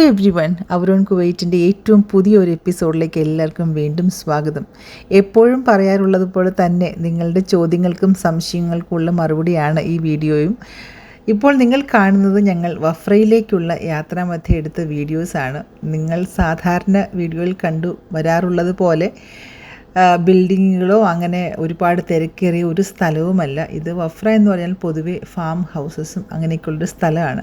Everyone, അവരോൺ കുവൈറ്റിൻ്റെ ഏറ്റവും പുതിയൊരു എപ്പിസോഡിലേക്ക് എല്ലാവർക്കും വീണ്ടും സ്വാഗതം. എപ്പോഴും പറയാറുള്ളത് പോലെ തന്നെ നിങ്ങളുടെ ചോദ്യങ്ങൾക്കും സംശയങ്ങൾക്കുമുള്ള മറുപടിയാണ് ഈ വീഡിയോയും. ഇപ്പോൾ നിങ്ങൾ കാണുന്നത് ഞങ്ങൾ വഫ്രയിലേക്കുള്ള യാത്രാമധ്യേ എടുത്ത വീഡിയോസാണ്. നിങ്ങൾ സാധാരണ വീഡിയോയിൽ കണ്ടു വരാറുള്ളത് പോലെ ബിൽഡിങ്ങുകളോ അങ്ങനെ ഒരുപാട് തിരക്കേറിയ ഒരു സ്ഥലവുമല്ല ഇത്. വഫ്ര എന്ന് പറഞ്ഞാൽ പൊതുവെ ഫാം ഹൗസസും അങ്ങനെയൊക്കെയുള്ളൊരു സ്ഥലമാണ്.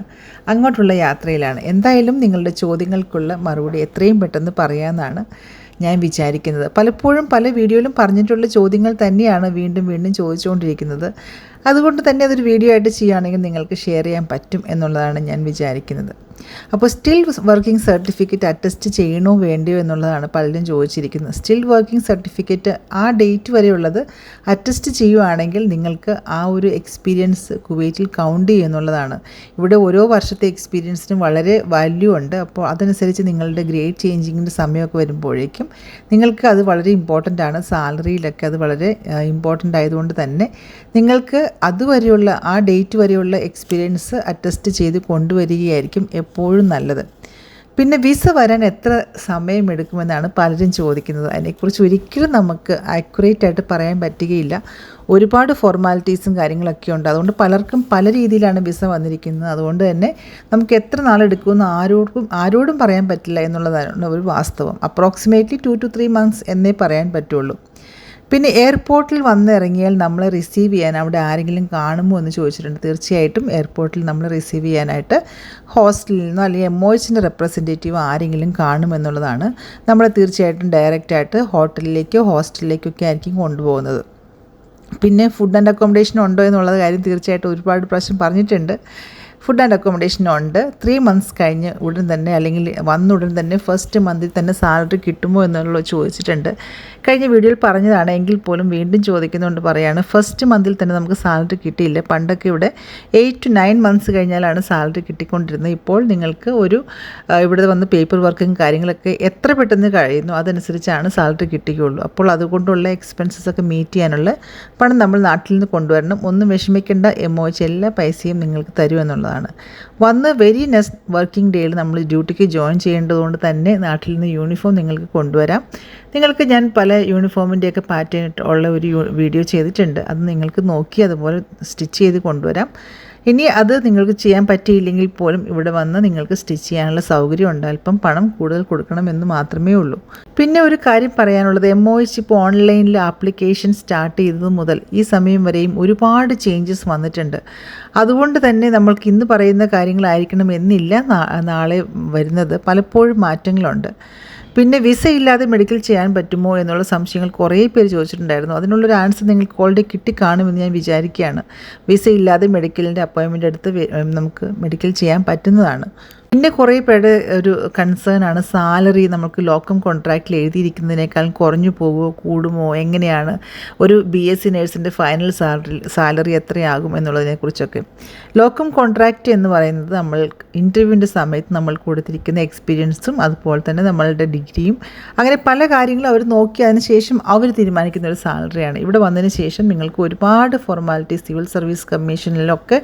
അങ്ങോട്ടുള്ള യാത്രയിലാണ്. എന്തായാലും നിങ്ങളുടെ ചോദ്യങ്ങൾക്കുള്ള മറുപടി എത്രയും പെട്ടെന്ന് പറയാമെന്നാണ് ഞാൻ വിചാരിക്കുന്നത്. പലപ്പോഴും പല വീഡിയോയിലും പറഞ്ഞിട്ടുള്ള ചോദ്യങ്ങൾ തന്നെയാണ് വീണ്ടും വീണ്ടും ചോദിച്ചുകൊണ്ടിരിക്കുന്നത്. അതുകൊണ്ട് തന്നെ അതൊരു വീഡിയോ ആയിട്ട് ചെയ്യുകയാണെങ്കിൽ നിങ്ങൾക്ക് ഷെയർ ചെയ്യാൻ പറ്റും എന്നുള്ളതാണ് ഞാൻ വിചാരിക്കുന്നത്. അപ്പോൾ സ്റ്റിൽ വർക്കിംഗ് സർട്ടിഫിക്കറ്റ് അറ്റസ്റ്റ് ചെയ്യണോ വേണ്ടയോ എന്നുള്ളതാണ് പലരും ചോദിച്ചിരിക്കുന്നത്. സ്റ്റിൽ വർക്കിംഗ് സർട്ടിഫിക്കറ്റ് ആ ഡേറ്റ് വരെയുള്ളത് അറ്റസ്റ്റ് ചെയ്യുകയാണെങ്കിൽ നിങ്ങൾക്ക് ആ ഒരു എക്സ്പീരിയൻസ് കുവൈറ്റിൽ കൗണ്ട് ചെയ്യുന്നുള്ളതാണ്. ഇവിടെ ഓരോ വർഷത്തെ എക്സ്പീരിയൻസിനും വളരെ വാല്യൂ ഉണ്ട്. അപ്പോൾ അതനുസരിച്ച് നിങ്ങളുടെ ഗ്രേഡ് ചേഞ്ചിങ്ങിൻ്റെ സമയമൊക്കെ വരുമ്പോഴേക്കും നിങ്ങൾക്ക് അത് വളരെ ഇമ്പോർട്ടൻ്റ് ആണ്. സാലറിയിലൊക്കെ അത് വളരെ ഇമ്പോർട്ടൻ്റ് ആയതുകൊണ്ട് തന്നെ നിങ്ങൾക്ക് അതുവരെയുള്ള ആ ഡേറ്റ് വരെയുള്ള എക്സ്പീരിയൻസ് അറ്റസ്റ്റ് ചെയ്ത് കൊണ്ടുവരികയായിരിക്കും എപ്പോഴും നല്ലത്. പിന്നെ വിസ വരാൻ എത്ര സമയമെടുക്കുമെന്നാണ് പലരും ചോദിക്കുന്നത്. അതിനെക്കുറിച്ച് ഒരിക്കലും നമുക്ക് ആക്യുറേറ്റ് ആയിട്ട് പറയാൻ പറ്റുകയില്ല. ഒരുപാട് ഫോർമാലിറ്റീസും കാര്യങ്ങളൊക്കെ ഉണ്ട്. അതുകൊണ്ട് പലർക്കും പല രീതിയിലാണ് വിസ വന്നിരിക്കുന്നത്. അതുകൊണ്ട് തന്നെ നമുക്ക് എത്ര നാളെടുക്കുമെന്ന് ആരോടും പറയാൻ പറ്റില്ല എന്നുള്ളതാണ് ഒരു വാസ്തവം. അപ്രോക്സിമേറ്റ്ലി 2 to 3 months എന്നേ പറയാൻ പറ്റുള്ളൂ. പിന്നെ എയർപോർട്ടിൽ വന്നിറങ്ങിയാൽ നമ്മളെ റിസീവ് ചെയ്യാൻ അവിടെ ആരെങ്കിലും കാണുമോ എന്ന് ചോദിച്ചിട്ടുണ്ട്. തീർച്ചയായിട്ടും എയർപോർട്ടിൽ നമ്മൾ റിസീവ് ചെയ്യാനായിട്ട് ഹോസ്റ്റലിൽ നിന്നോ അല്ലെങ്കിൽ MOHൻ്റെ റെപ്രസെൻറ്റേറ്റീവ് ആരെങ്കിലും കാണുമെന്നുള്ളതാണ്. നമ്മളെ തീർച്ചയായിട്ടും ഡയറക്റ്റായിട്ട് ഹോട്ടലിലേക്കോ ഹോസ്റ്റലിലേക്കോ ഒക്കെ ആയിരിക്കും കൊണ്ടുപോകുന്നത്. പിന്നെ ഫുഡ് ആൻഡ് അക്കോമഡേഷൻ ഉണ്ടോ എന്നുള്ളത് കാര്യം തീർച്ചയായിട്ടും ഒരുപാട് പ്രാവശ്യം പറഞ്ഞിട്ടുണ്ട്. ഫുഡ് ആൻഡ് അക്കോമഡേഷൻ ഉണ്ട്. 3 months കഴിഞ്ഞ് ഉടൻ തന്നെ അല്ലെങ്കിൽ വന്നുടൻ തന്നെ ഫസ്റ്റ് മന്തിൽ തന്നെ സാലറി കിട്ടുമോ എന്നുള്ളത് ചോദിച്ചിട്ടുണ്ട്. കഴിഞ്ഞ വീഡിയോയിൽ പറഞ്ഞതാണ് എങ്കിൽ പോലും വീണ്ടും ചോദിക്കുന്നതുകൊണ്ട് പറയുകയാണ്. ഫസ്റ്റ് മന്തിൽ തന്നെ നമുക്ക് സാലറി കിട്ടിയില്ല. പണ്ടൊക്കെ ഇവിടെ 8 to 9 months കഴിഞ്ഞാലാണ് സാലറി കിട്ടിക്കൊണ്ടിരുന്നത്. ഇപ്പോൾ നിങ്ങൾക്ക് ഇവിടെ വന്ന് പേപ്പർ വർക്കും കാര്യങ്ങളൊക്കെ എത്ര പെട്ടെന്ന് കഴിയുന്നു അതനുസരിച്ചാണ് സാലറി കിട്ടുകയുള്ളൂ. അപ്പോൾ അതുകൊണ്ടുള്ള എക്സ്പെൻസസ് ഒക്കെ മീറ്റ് ചെയ്യാനുള്ള പണം നമ്മൾ നാട്ടിൽ നിന്ന് കൊണ്ടുവരണം. ഒന്നും വിഷമിക്കേണ്ട, MOH എല്ലാ പൈസയും നിങ്ങൾക്ക് തരുമെന്നുള്ളതാണ്. വന്ന് വെരി നെക്സ്റ്റ് വർക്കിംഗ് ഡേയിൽ നമ്മൾ ഡ്യൂട്ടിക്ക് ജോയിൻ ചെയ്യേണ്ടതുകൊണ്ട് തന്നെ നാട്ടിൽ നിന്ന് യൂണിഫോം നിങ്ങൾക്ക് കൊണ്ടുവരാം. നിങ്ങൾക്ക് ഞാൻ പല യൂണിഫോമിൻ്റെയൊക്കെ പാറ്റേൺ ഉള്ള ഒരു വീഡിയോ ചെയ്തിട്ടുണ്ട്. അത് നിങ്ങൾക്ക് നോക്കി അതുപോലെ സ്റ്റിച്ച് ചെയ്ത് കൊണ്ടുവരാം. ഇനി അത് നിങ്ങൾക്ക് ചെയ്യാൻ പറ്റിയില്ലെങ്കിൽ പോലും ഇവിടെ വന്ന് നിങ്ങൾക്ക് സ്റ്റിച്ച് ചെയ്യാനുള്ള സൗകര്യം ഉണ്ട്. അല്പം പണം കൂടുതൽ കൊടുക്കണമെന്ന് മാത്രമേ ഉള്ളൂ. പിന്നെ ഒരു കാര്യം പറയാനുള്ളത്, MOH ഇപ്പോൾ ഓൺലൈനിൽ ആപ്ലിക്കേഷൻ സ്റ്റാർട്ട് ചെയ്തത് മുതൽ ഈ സമയം വരെയും ഒരുപാട് ചേഞ്ചസ് വന്നിട്ടുണ്ട്. അതുകൊണ്ട് തന്നെ നമ്മൾക്ക് ഇന്ന് പറയുന്ന കാര്യങ്ങളായിരിക്കണം എന്നില്ല നാളെ വരുന്നത്. പലപ്പോഴും മാറ്റങ്ങളുണ്ട്. പിന്നെ വിസ ഇല്ലാതെ മെഡിക്കൽ ചെയ്യാൻ പറ്റുമോ എന്നുള്ള സംശയങ്ങൾ കുറേ പേര് ചോദിച്ചിട്ടുണ്ടായിരുന്നു. അതിനുള്ളൊരു ആൻസർ നിങ്ങൾക്ക് ഓൾറെഡി കിട്ടിക്കാണുമെന്ന് ഞാൻ വിചാരിക്കുകയാണ്. വിസ ഇല്ലാതെ മെഡിക്കലിൻ്റെ അപ്പോയിൻമെൻ്റ് എടുത്ത് നമുക്ക് മെഡിക്കൽ ചെയ്യാൻ പറ്റുന്നതാണ്. പിന്നെ കുറേ പേരുടെ ഒരു കൺസേൺ ആണ് സാലറി നമുക്ക് ലോക്കം കോൺട്രാക്റ്റിൽ എഴുതിയിരിക്കുന്നതിനേക്കാൾ കുറഞ്ഞു പോകുമോ കൂടുമോ, എങ്ങനെയാണ് ഒരു BSc നേഴ്സിൻ്റെ ഫൈനൽ സാലറി എത്രയാകും എന്നുള്ളതിനെക്കുറിച്ചൊക്കെ. ലോക്കം കോൺട്രാക്റ്റ് എന്ന് പറയുന്നത് നമ്മൾ ഇൻ്റർവ്യൂവിൻ്റെ സമയത്ത് നമ്മൾ കൊടുത്തിരിക്കുന്ന എക്സ്പീരിയൻസും അതുപോലെ തന്നെ നമ്മളുടെ ഡിഗ്രിയും അങ്ങനെ പല കാര്യങ്ങളും അവർ നോക്കി അതിന് ശേഷം അവർ തീരുമാനിക്കുന്ന ഒരു സാലറിയാണ്. ഇവിടെ വന്നതിന് ശേഷം നിങ്ങൾക്ക് ഒരുപാട് ഫോർമാലിറ്റീസ് സിവിൽ സർവീസ് കമ്മീഷനിലൊക്കെ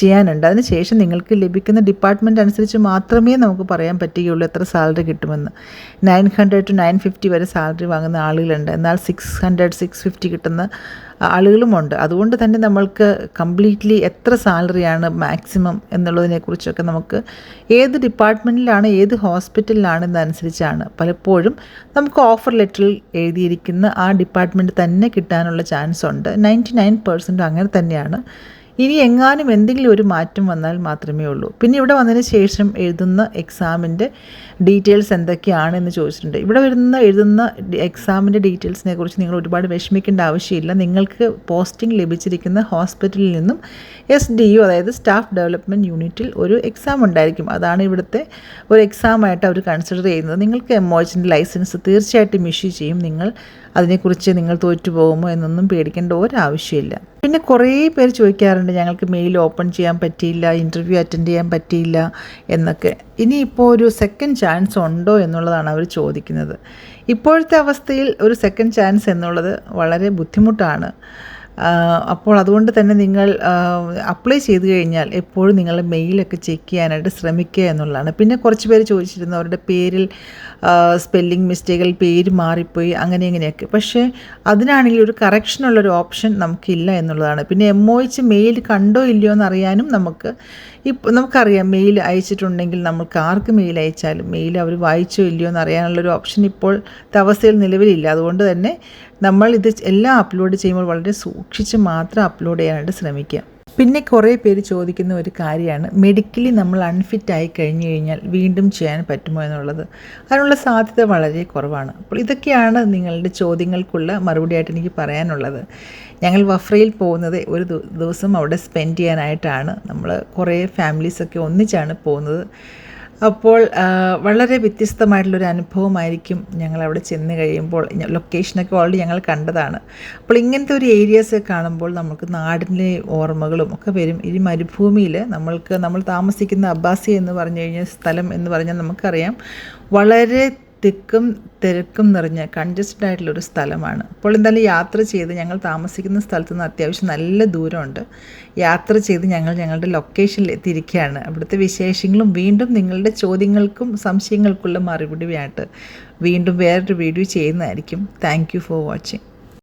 ചെയ്യാനുണ്ട്. അതിന് ശേഷം നിങ്ങൾക്ക് ലഭിക്കുന്ന ഡിപ്പാർട്ട്മെൻറ്റ് അനുസരിച്ച് മാത്രമേ നമുക്ക് പറയാൻ പറ്റുകയുള്ളൂ എത്ര സാലറി കിട്ടുമെന്ന്. 900 to 950 വരെ സാലറി വാങ്ങുന്ന ആളുകളുണ്ട്. എന്നാൽ 600, 650 കിട്ടുന്ന ആളുകളുമുണ്ട്. അതുകൊണ്ട് തന്നെ നമ്മൾക്ക് കംപ്ലീറ്റ്ലി എത്ര സാലറിയാണ് മാക്സിമം എന്നുള്ളതിനെക്കുറിച്ചൊക്കെ നമുക്ക് ഏത് ഡിപ്പാർട്ട്മെൻറ്റിലാണ് ഏത് ഹോസ്പിറ്റലിലാണെന്നനുസരിച്ചാണ് പലപ്പോഴും നമുക്ക് ഓഫർ ലെറ്ററിൽ എഴുതിയിരിക്കുന്ന ആ ഡിപ്പാർട്ട്മെൻറ്റ് തന്നെ കിട്ടാനുള്ള ചാൻസ് ഉണ്ട്. 99% അങ്ങനെ തന്നെയാണ്. ഇനി എങ്ങാനും എന്തെങ്കിലും ഒരു മാറ്റം വന്നാൽ മാത്രമേ ഉള്ളൂ. പിന്നെ ഇവിടെ വന്നതിന് ശേഷം എഴുതുന്ന എക്സാമിൻ്റെ ഡീറ്റെയിൽസ് എന്തൊക്കെയാണെന്ന് ചോദിച്ചിട്ടുണ്ട്. ഇവിടെ എഴുതുന്ന എക്സാമിൻ്റെ ഡീറ്റെയിൽസിനെ കുറിച്ച് നിങ്ങൾ ഒരുപാട് വിഷമിക്കേണ്ട ആവശ്യമില്ല. നിങ്ങൾക്ക് പോസ്റ്റിംഗ് ലഭിച്ചിരിക്കുന്ന ഹോസ്പിറ്റലിൽ നിന്നും SDU അതായത് സ്റ്റാഫ് ഡെവലപ്മെൻറ്റ് യൂണിറ്റിൽ ഒരു എക്സാം ഉണ്ടായിരിക്കും. അതാണ് ഇവിടുത്തെ ഒരു എക്സാമായിട്ട് അവർ കൺസിഡർ ചെയ്യുന്നത്. നിങ്ങൾക്ക് MOHൻ്റെ ലൈസൻസ് തീർച്ചയായിട്ടും ഇഷ്യൂ ചെയ്യും. അതിനെക്കുറിച്ച് നിങ്ങൾ തോറ്റു പോകുമോ എന്നൊന്നും പേടിക്കേണ്ട ഒരാവശ്യമില്ല. പിന്നെ കുറേ പേര് ചോദിക്കാറുണ്ട് ഞങ്ങൾക്ക് മെയിൽ ഓപ്പൺ ചെയ്യാൻ പറ്റിയില്ല, ഇൻ്റർവ്യൂ അറ്റൻഡ് ചെയ്യാൻ പറ്റിയില്ല എന്നൊക്കെ. ഇനിയിപ്പോൾ ഒരു സെക്കൻഡ് ചാൻസ് ഉണ്ടോ എന്നുള്ളതാണ് അവർ ചോദിക്കുന്നത്. ഇപ്പോഴത്തെ അവസ്ഥയിൽ ഒരു സെക്കൻഡ് ചാൻസ് എന്നുള്ളത് വളരെ ബുദ്ധിമുട്ടാണ്. അപ്പോൾ അതുകൊണ്ട് തന്നെ നിങ്ങൾ അപ്ലൈ ചെയ്ത് കഴിഞ്ഞാൽ എപ്പോഴും നിങ്ങൾ മെയിലൊക്കെ ചെക്ക് ചെയ്യാനായിട്ട് ശ്രമിക്കുക എന്നുള്ളതാണ്. പിന്നെ കുറച്ച് പേര് ചോദിച്ചിരുന്നു അവരുടെ പേരിൽ സ്പെല്ലിംഗ് മിസ്റ്റേക്കുകൾ, പേര് മാറിപ്പോയി അങ്ങനെ ഇങ്ങനെയൊക്കെ. പക്ഷേ അതിനാണെങ്കിൽ ഒരു കറക്ഷനുള്ളൊരു ഓപ്ഷൻ നമുക്കില്ല എന്നുള്ളതാണ്. പിന്നെ MOH മെയിൽ കണ്ടോ ഇല്ലയോ എന്നറിയാനും നമുക്കറിയാം മെയിൽ അയച്ചിട്ടുണ്ടെങ്കിൽ നമുക്ക് ആർക്ക് മെയിൽ അയച്ചാലും മെയിൽ അവർ വായിച്ചോ ഇല്ലയോ എന്നറിയാനുള്ളൊരു ഓപ്ഷൻ ഇപ്പോഴത്തെ അവസ്ഥയിൽ നിലവിലില്ല. അതുകൊണ്ട് തന്നെ നമ്മൾ ഇത് എല്ലാം അപ്ലോഡ് ചെയ്യുമ്പോൾ വളരെ സൂക്ഷിച്ച് മാത്രം അപ്ലോഡ് ചെയ്യാനായിട്ട് ശ്രമിക്കുക. പിന്നെ കുറേ പേര് ചോദിക്കുന്ന ഒരു കാര്യമാണ്, മെഡിക്കലി നമ്മൾ അൺഫിറ്റ് ആയി കഴിഞ്ഞു കഴിഞ്ഞാൽ വീണ്ടും ചെയ്യാൻ പറ്റുമോ എന്നുള്ളത്. അതിനുള്ള സാധ്യത വളരെ കുറവാണ്. അപ്പോൾ ഇതൊക്കെയാണ് നിങ്ങളുടെ ചോദ്യങ്ങൾക്കുള്ള മറുപടിയായിട്ട് എനിക്ക് പറയാനുള്ളത്. ഞങ്ങൾ വഫ്രയിൽ പോകുന്നത് ഒരു ദിവസം അവിടെ സ്പെൻഡ് ചെയ്യാനായിട്ടാണ്. നമ്മൾ കുറേ ഫാമിലീസൊക്കെ ഒന്നിച്ചാണ് പോകുന്നത്. അപ്പോൾ വളരെ വ്യത്യസ്തമായിട്ടുള്ളൊരു അനുഭവമായിരിക്കും ഞങ്ങളവിടെ ചെന്ന് കഴിയുമ്പോൾ. ലൊക്കേഷനൊക്കെ ഓൾറെഡി ഞങ്ങൾ കണ്ടതാണ്. അപ്പോൾ ഇങ്ങനത്തെ ഒരു ഏരിയാസ് കാണുമ്പോൾ നമുക്ക് നാടിൻ്റെ ഓർമ്മകളും ഒക്കെ വരും. ഈ മരുഭൂമിയിൽ നമ്മൾ താമസിക്കുന്ന അബ്ബാസി എന്ന് പറഞ്ഞു കഴിഞ്ഞാൽ സ്ഥലം എന്ന് പറഞ്ഞാൽ നമുക്കറിയാം വളരെ തിക്കും തിരക്കും നിറഞ്ഞ കൺജസ്റ്റഡ് ആയിട്ടുള്ളൊരു സ്ഥലമാണ്. അപ്പോൾ എന്തായാലും യാത്ര ചെയ്ത് ഞങ്ങൾ താമസിക്കുന്ന സ്ഥലത്ത് നിന്ന് അത്യാവശ്യം നല്ല ദൂരമുണ്ട്. യാത്ര ചെയ്ത് ഞങ്ങളുടെ ലൊക്കേഷനിൽ എത്തിയിരിക്കുകയാണ്. അവിടുത്തെ വിശേഷങ്ങളും വീണ്ടും നിങ്ങളുടെ ചോദ്യങ്ങൾക്കും സംശയങ്ങൾക്കുള്ള മറുപടിയായിട്ട് വീണ്ടും വേറൊരു വീഡിയോ ചെയ്യുന്നതായിരിക്കും. Thank you for watching.